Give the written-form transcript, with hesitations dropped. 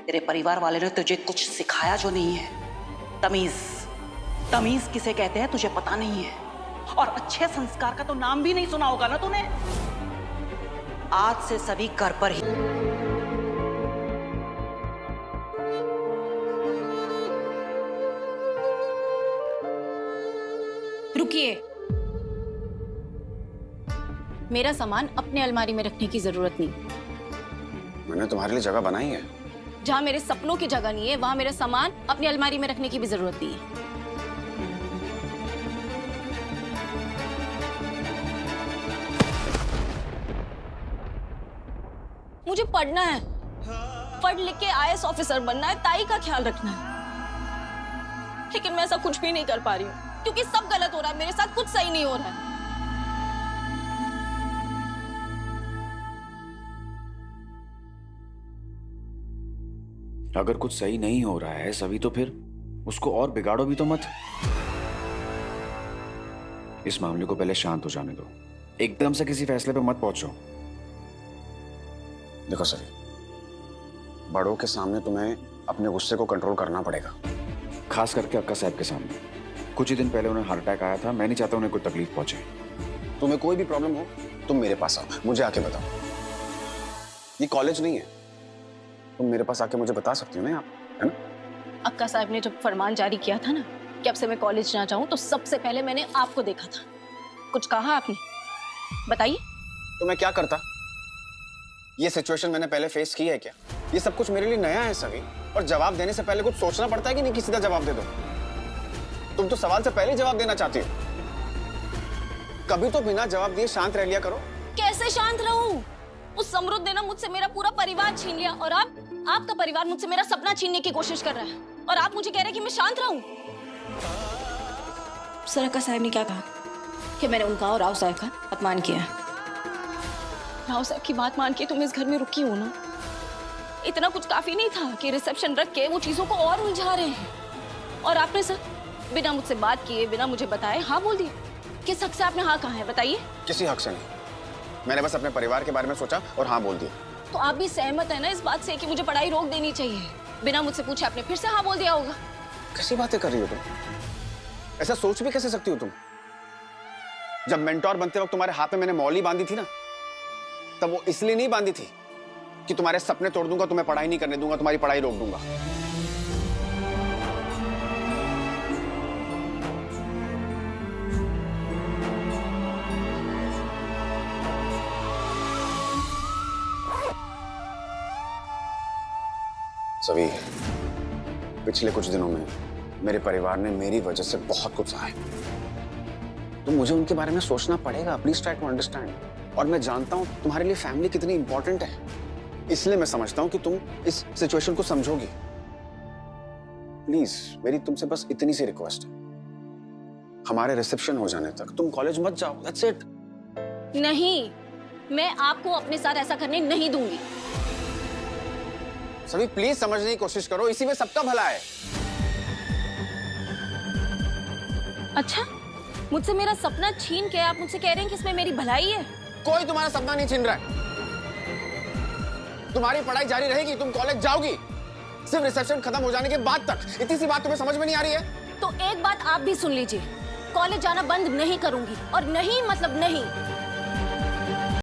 तेरे परिवार वाले ने तुझे कुछ सिखाया जो नहीं है। तमीज, तमीज किसे कहते हैं तुझे पता नहीं है, और अच्छे संस्कार का तो नाम भी नहीं सुना होगा ना तूने। आज से सभी घर पर ही। रुकिए, मेरा सामान अपने अलमारी में रखने की जरूरत नहीं। मैंने तुम्हारे लिए जगह बनाई है। जहां मेरे सपनों की जगह नहीं है, वहां मेरा सामान अपनी अलमारी में रखने की भी जरूरत नहीं है। मुझे पढ़ना है, पढ़ लिख के आईएएस ऑफिसर बनना है, ताई का ख्याल रखना है। लेकिन मैं ऐसा कुछ भी नहीं कर पा रही हूँ क्योंकि सब गलत हो रहा है मेरे साथ, कुछ सही नहीं हो रहा है। अगर कुछ सही नहीं हो रहा है सभी, तो फिर उसको और बिगाड़ो भी तो मत। इस मामले को पहले शांत हो जाने दो, एकदम से किसी फैसले पे मत पहुंचो। देखो सभी, बड़ों के सामने तुम्हें अपने गुस्से को कंट्रोल करना पड़ेगा, खास करके अक्का साहब के सामने। कुछ ही दिन पहले उन्हें हार्ट अटैक आया था, मैं नहीं चाहता उन्हें कोई तकलीफ पहुंचे। तुम्हें कोई भी प्रॉब्लम हो तुम मेरे पास आओ, मुझे आके बताओ। ये कॉलेज नहीं है, तुम मेरे पास आके मुझे बता सकती हो ना, आप है ना। अक्का साहब ने जब फरमान जारी किया था ना कि अब से मैं कॉलेज ना जाऊं, तो सबसे पहले मैंने आपको देखा था। कुछ कहा आपने? बताइए। तो मैं क्या करता? ये सिचुएशन मैंने पहले फेस की है क्या? ये सब कुछ मेरे लिए नया है सभी, और जवाब देने से पहले कुछ सोचना पड़ता है कि नहीं कि सीधा जवाब दे दो। तुम तो सवाल से पहले जवाब देना चाहती हो। कभी तो बिना जवाब दिए शांत रह लिया करो। कैसे शांत रहूं? उस समृद्ध ने ना मुझसे मेरा पूरा परिवार छीन लिया, और आपका परिवार मुझसे मेरा सपना छीनने की कोशिश कर रहा है, और आप मुझे कह रहे हैं कि मैं शांत रहूं। सर, अक्का साहब ने क्या कहा कि मैंने उनका और राव साहब का अपमान किया। राव साहब की बात मान के तुम इस घर में रुकी हो ना, इतना कुछ काफी नहीं था कि रिसेप्शन रख के वो चीजों को और उलझा रहे हैं। और आपने सर बिना मुझसे बात किए, बिना मुझे बताए हाँ बोल दिया। किस हक से आपने हाँ कहा है, बताइए। किसी हक से नहीं, मैंने बस अपने परिवार के बारे में सोचा और हाँ बोल दिया। तो आप भी सहमत है ना इस बात से कि मुझे पढ़ाई रोक देनी चाहिए? बिना मुझसे पूछे आपने फिर से हाँ बोल दिया होगा। कैसी बातें कर रही हो तुम? ऐसा सोच भी कैसे सकती हो तुम? जब मेंटोर बनते वक्त तुम्हारे हाथ में मैंने मौली बांधी थी ना, तब वो इसलिए नहीं बांधी थी कि तुम्हारे सपने तोड़ दूंगा, तुम्हें पढ़ाई नहीं करने दूंगा, तुम्हारी पढ़ाई रोक दूंगा। सभी, पिछले कुछ दिनों में मेरे परिवार ने मेरी वजह से बहुत कुछ सहा है, तो मुझे उनके बारे में सोचना पड़ेगा। Please try to understand. और मैं जानता हूं तुम्हारे लिए फैमिली कितनी इंपॉर्टेंट है, इसलिए मैं समझता हूं कि तुम इस सिचुएशन को समझोगी। प्लीज मेरी तुमसे बस इतनी सी रिक्वेस्ट है, हमारे रिसेप्शन हो जाने तक तुम कॉलेज मत जाओ। That's it. नहीं, मैं आपको अपने साथ ऐसा करने नहीं दूंगी। सभी प्लीज समझने की कोशिश करो, इसी में सबका भला है। अच्छा, मुझसे मेरा सपना छीन के आप मुझसे कह रहे हैं कि इसमें मेरी भलाई है? कोई तुम्हारा सपना नहीं छीन रहा है। तुम्हारी पढ़ाई जारी रहेगी, तुम कॉलेज जाओगी, सिर्फ रिसेप्शन खत्म हो जाने के बाद तक। इतनी सी बात तुम्हें समझ में नहीं आ रही है? तो एक बात आप भी सुन लीजिए, कॉलेज जाना बंद नहीं करूंगी, और नहीं मतलब नहीं।